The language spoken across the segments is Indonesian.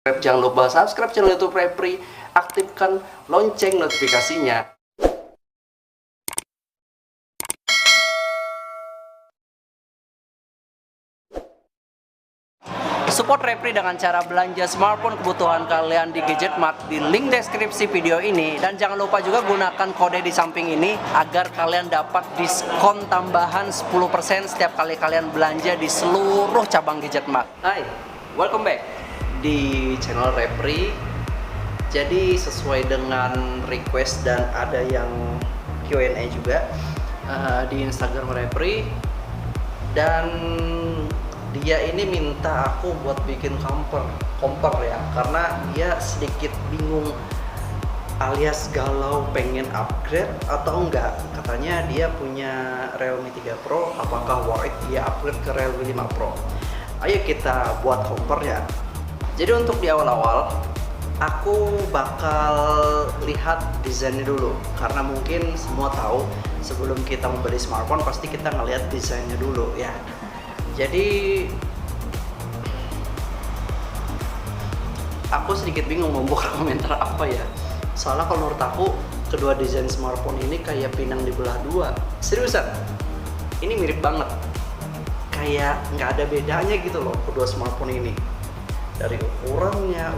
Jangan lupa subscribe channel YouTube Repri, aktifkan lonceng notifikasinya. Support Repri dengan cara belanja smartphone kebutuhan kalian di Gadget Mart di link deskripsi video ini. Dan jangan lupa juga gunakan kode di samping ini agar kalian dapat diskon tambahan 10% setiap kali kalian belanja di seluruh cabang Gadget Mart. Hai, welcome back di channel Repri. Jadi sesuai dengan request dan ada yang Q&A juga di Instagram Repri, dan dia ini minta aku buat bikin komper ya, karena dia sedikit bingung alias galau pengen upgrade atau enggak. Katanya dia punya Realme 3 Pro, apakah worth it dia upgrade ke Realme 5 Pro. Ayo kita buat komper ya. Jadi untuk di awal-awal aku bakal lihat desainnya dulu, karena mungkin semua tahu sebelum kita membeli smartphone pasti kita ngelihat desainnya dulu ya. Jadi aku sedikit bingung mau buka komentar apa ya. Soalnya kalau menurut aku kedua desain smartphone ini kayak pinang dibelah dua. Seriusan, ini mirip banget. Kayak nggak ada bedanya gitu loh kedua smartphone ini. Dari ukurannya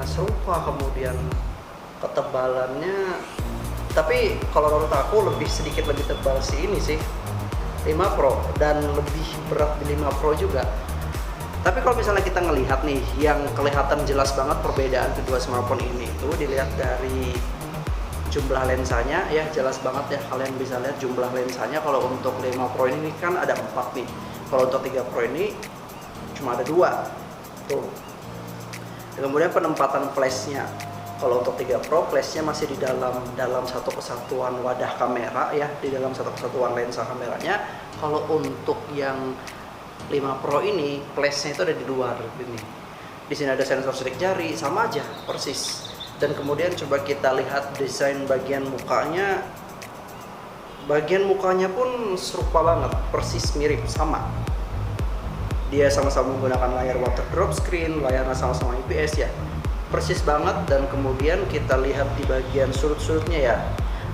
serupa, kemudian ketebalannya. Tapi kalau menurut aku sedikit lebih tebal sih ini sih 5 Pro, dan lebih berat di 5 Pro juga. Tapi kalau misalnya kita ngelihat nih, yang kelihatan jelas banget perbedaan kedua smartphone ini itu dilihat dari jumlah lensanya ya, jelas banget ya, kalian bisa lihat jumlah lensanya. Kalau untuk 5 Pro ini kan ada 4 nih, kalau untuk 3 Pro ini cuma ada 2 tuh. Dan kemudian penempatan flashnya, kalau untuk 3 Pro flashnya masih di dalam satu kesatuan wadah kamera ya, di dalam satu kesatuan lensa kameranya. Kalau untuk yang 5 Pro ini flashnya itu ada di luar ini. Di sini ada sensor sidik jari, sama aja persis. Dan kemudian coba kita lihat desain bagian mukanya. Bagian mukanya pun serupa banget, persis mirip sama. Dia sama-sama menggunakan layar water drop screen, layarnya sama-sama IPS ya. Persis banget. Dan kemudian kita lihat di bagian sudut-sudutnya ya,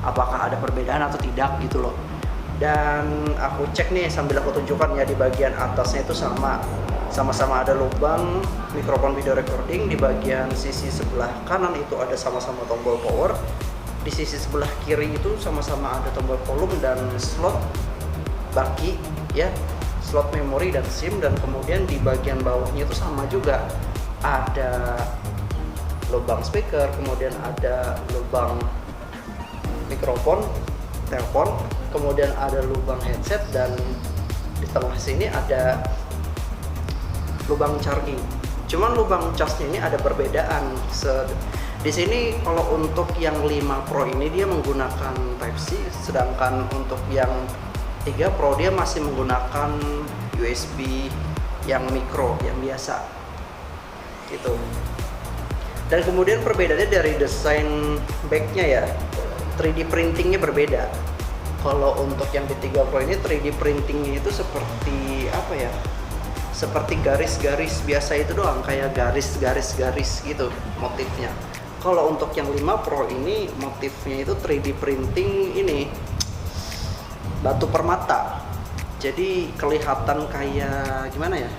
apakah ada perbedaan atau tidak gitu loh. Dan aku cek nih sambil aku tunjukkan ya, di bagian atasnya itu sama-sama ada lubang mikrofon video recording. Di bagian sisi sebelah kanan itu ada sama-sama tombol power. Di sisi sebelah kiri itu sama-sama ada tombol volume dan slot baki ya, slot memori dan SIM. Dan kemudian di bagian bawahnya itu sama juga, ada lubang speaker, kemudian ada lubang mikrofon telepon, kemudian ada lubang headset, dan di tengah sini ada lubang charging. Cuman lubang casnya ini ada perbedaan. Di sini kalau untuk yang 5 Pro ini dia menggunakan Type C, sedangkan untuk yang 3 Pro dia masih menggunakan USB yang micro, yang biasa gitu. Dan kemudian perbedaannya dari desain backnya ya, 3D printingnya berbeda. Kalau untuk yang di 3 Pro ini 3D printingnya itu seperti apa ya, seperti garis-garis biasa itu doang, kayak garis-garis gitu motifnya. Kalau untuk yang 5 Pro ini motifnya itu 3D printing ini batu permata. Jadi kelihatan kayak gimana ya?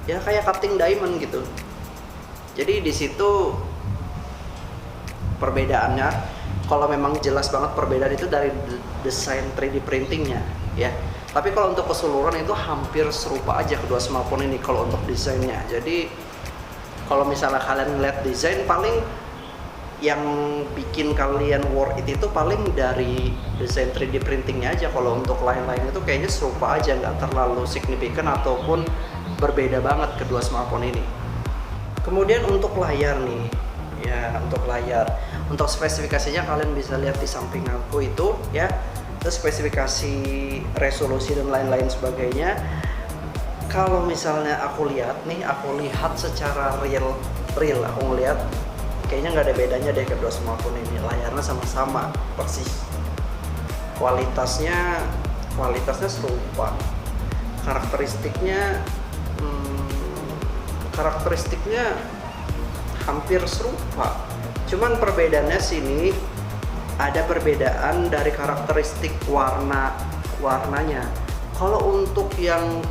Ya kayak cutting diamond gitu. Jadi di situ perbedaannya, kalau memang jelas banget perbedaan itu dari desain 3D printingnya ya. Tapi kalau untuk keseluruhan itu hampir serupa aja kedua smartphone ini kalau untuk desainnya. Jadi kalau misalnya kalian ngeliat desain, paling yang bikin kalian worth it itu paling dari desain 3D printingnya aja. Kalau untuk lain-lain itu kayaknya serupa aja, nggak terlalu signifikan ataupun berbeda banget kedua smartphone ini. Kemudian untuk layar nih ya, untuk spesifikasinya kalian bisa lihat di samping aku itu ya. Terus spesifikasi resolusi dan lain-lain sebagainya. Kalau misalnya aku lihat secara real aku ngelihat kayaknya nggak ada bedanya deh kedua smartphone ini. Layarnya sama-sama persis, kualitasnya serupa, karakteristiknya karakteristiknya hampir serupa. Cuman perbedaannya sini ada perbedaan dari karakteristik warnanya. Kalau untuk yang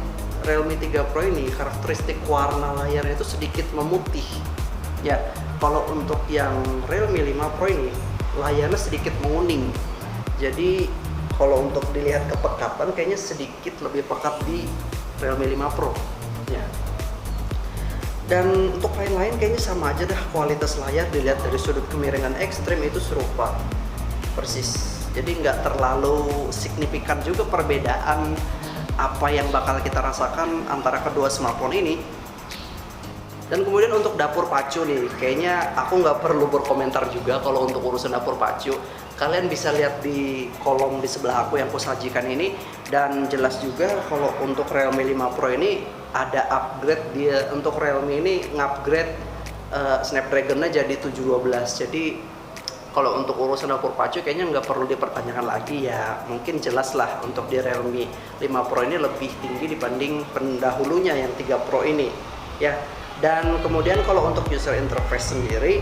Realme 3 Pro ini karakteristik warna layarnya itu sedikit memutih. Ya, kalau untuk yang Realme 5 Pro ini layarnya sedikit menguning. Jadi kalau untuk dilihat kepekatan kayaknya sedikit lebih pekat di Realme 5 Pro. Ya. Dan untuk lain-lain kayaknya sama aja dah, kualitas layar dilihat dari sudut kemiringan ekstrim itu serupa persis. Jadi nggak terlalu signifikan juga perbedaan apa yang bakal kita rasakan antara kedua smartphone ini. Dan kemudian untuk dapur pacu nih, kayaknya aku nggak perlu berkomentar juga kalau untuk urusan dapur pacu. Kalian bisa lihat di kolom di sebelah aku yang aku sajikan ini, dan jelas juga kalau untuk Realme 5 Pro ini ada upgrade. Dia untuk Realme ini ngupgrade Snapdragon-nya jadi 712. Jadi kalau untuk urusan dapur pacu kayaknya nggak perlu dipertanyakan lagi ya. Mungkin jelas lah untuk di Realme 5 Pro ini lebih tinggi dibanding pendahulunya yang 3 Pro ini ya. Dan kemudian kalau untuk user interface sendiri,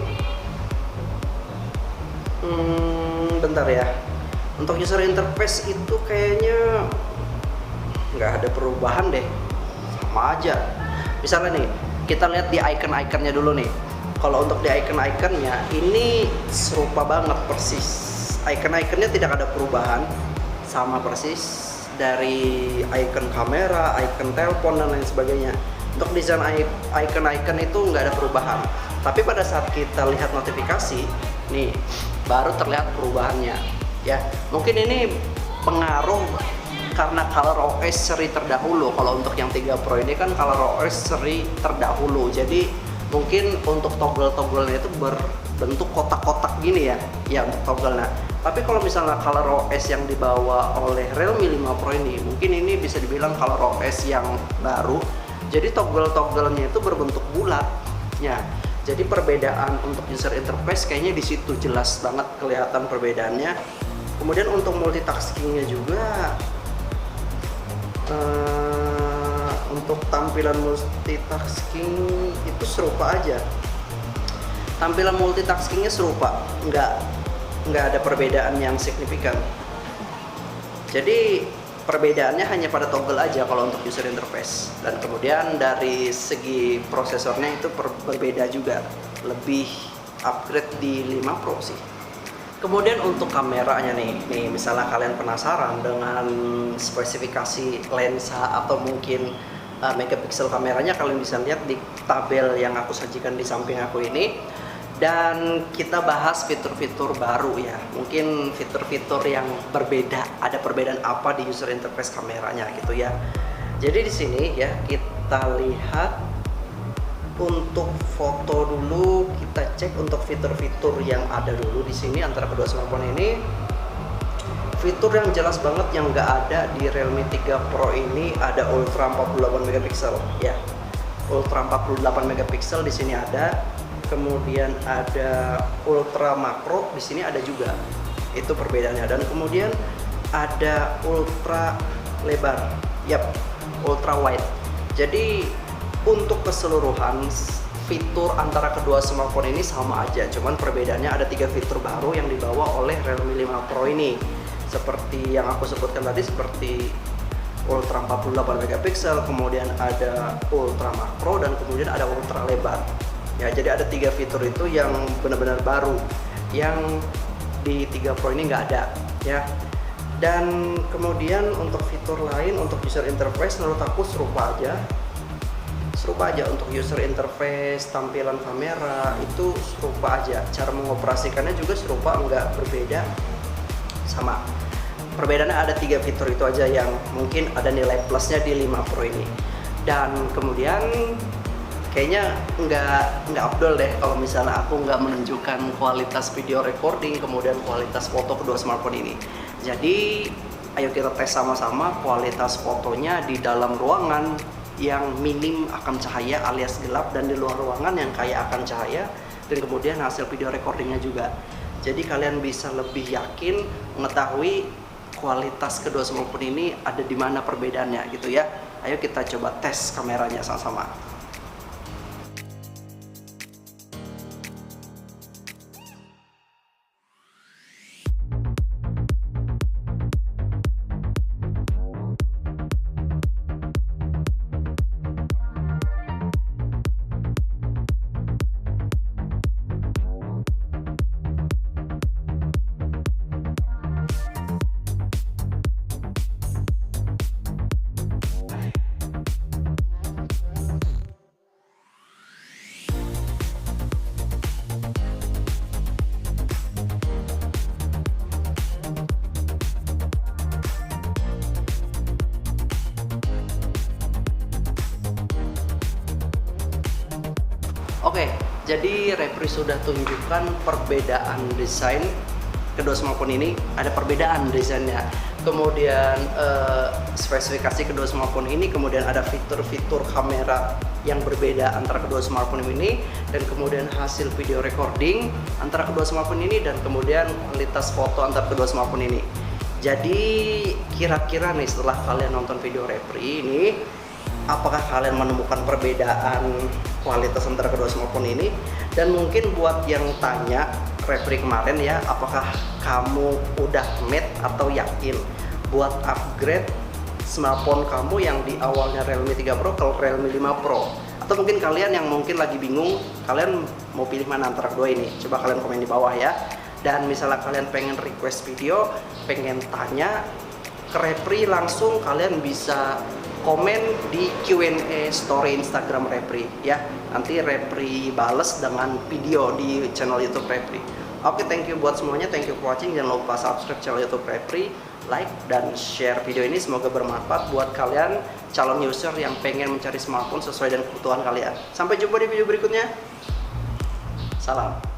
bentar ya. Untuk user interface itu kayaknya nggak ada perubahan deh, sama aja. Misalnya nih, kita lihat di icon-iconnya dulu nih. Kalau untuk di icon-iconnya ini serupa banget persis. Icon-iconnya tidak ada perubahan, sama persis dari icon kamera, icon telepon dan lain sebagainya. Untuk desain icon-icon itu nggak ada perubahan. Tapi pada saat kita lihat notifikasi, nih baru terlihat perubahannya. Ya, mungkin ini pengaruh karena ColorOS seri terdahulu. Kalau untuk yang 3 Pro ini kan ColorOS seri terdahulu. Jadi mungkin untuk toggle-togglenya itu berbentuk kotak-kotak gini ya, ya untuk toggle-nya. Tapi kalau misalnya ColorOS yang dibawa oleh Realme 5 Pro ini, mungkin ini bisa dibilang ColorOS yang baru. Jadi toggle-togglenya itu berbentuk bulat. Ya, jadi perbedaan untuk user interface kayaknya di situ jelas banget kelihatan perbedaannya. Kemudian untuk multitaskingnya juga, untuk tampilan multitasking itu serupa aja. Tampilan multitaskingnya serupa, nggak ada perbedaan yang signifikan. Jadi perbedaannya hanya pada toggle aja kalau untuk user interface. Dan kemudian dari segi prosesornya itu berbeda juga, lebih upgrade di 5 Pro sih. Kemudian untuk kameranya nih misalnya kalian penasaran dengan spesifikasi lensa atau mungkin megapiksel kameranya, kalian bisa lihat di tabel yang aku sajikan di samping aku ini. Dan kita bahas fitur-fitur baru ya, mungkin fitur-fitur yang berbeda, ada perbedaan apa di user interface kameranya gitu ya. Jadi di sini ya kita lihat untuk foto dulu, kita cek untuk fitur-fitur yang ada dulu di sini antara kedua smartphone ini. Fitur yang jelas banget yang nggak ada di Realme 3 Pro ini ada Ultra 48 megapiksel ya. Ultra 48 megapiksel di sini ada. Kemudian ada ultra makro di sini ada juga, itu perbedaannya. Dan kemudian ada ultra lebar, yap, ultra wide. Jadi untuk keseluruhan fitur antara kedua smartphone ini sama aja, cuman perbedaannya ada 3 fitur baru yang dibawa oleh Realme 5 Pro ini. Seperti yang aku sebutkan tadi, seperti ultra 48 megapiksel, kemudian ada ultra makro, dan kemudian ada ultra lebar. Ya, jadi ada 3 fitur itu yang benar-benar baru yang di 3 Pro ini nggak ada ya. Dan kemudian untuk fitur lain, untuk user interface menurut aku serupa aja untuk user interface, tampilan kamera itu serupa aja. Cara mengoperasikannya juga serupa, nggak berbeda, sama. Perbedaannya ada 3 fitur itu aja yang mungkin ada nilai plusnya di 5 Pro ini. Dan kemudian kayaknya nggak afdol deh kalau misalnya aku nggak menunjukkan kualitas video recording, kemudian kualitas foto kedua smartphone ini. Jadi ayo kita tes sama-sama kualitas fotonya di dalam ruangan yang minim akan cahaya alias gelap, dan di luar ruangan yang kaya akan cahaya, dan kemudian hasil video recordingnya juga. Jadi kalian bisa lebih yakin mengetahui kualitas kedua smartphone ini ada di mana perbedaannya gitu ya. Ayo kita coba tes kameranya sama-sama. Oke, jadi Repri sudah tunjukkan perbedaan desain kedua smartphone ini. Ada perbedaan desainnya, kemudian spesifikasi kedua smartphone ini, kemudian ada fitur-fitur kamera yang berbeda antara kedua smartphone ini, dan kemudian hasil video recording antara kedua smartphone ini, dan kemudian kualitas foto antara kedua smartphone ini. Jadi kira-kira nih setelah kalian nonton video Repri ini, apakah kalian menemukan perbedaan kualitas antara kedua smartphone ini? Dan mungkin buat yang tanya Repri kemarin ya, apakah kamu udah made atau yakin buat upgrade smartphone kamu yang di awalnya Realme 3 Pro ke Realme 5 Pro? Atau mungkin kalian yang mungkin lagi bingung, kalian mau pilih mana antara kedua ini? Coba kalian komen di bawah ya. Dan misalnya kalian pengen request video, pengen tanya ke Repri langsung, kalian bisa komen di Q&A story Instagram Repri ya. Nanti Repri bales dengan video di channel YouTube Repri. Oke, thank you buat semuanya, thank you for watching. Jangan lupa subscribe channel YouTube Repri, like dan share video ini, semoga bermanfaat buat kalian calon user yang pengen mencari smartphone sesuai dengan kebutuhan kalian. Sampai jumpa di video berikutnya. Salam.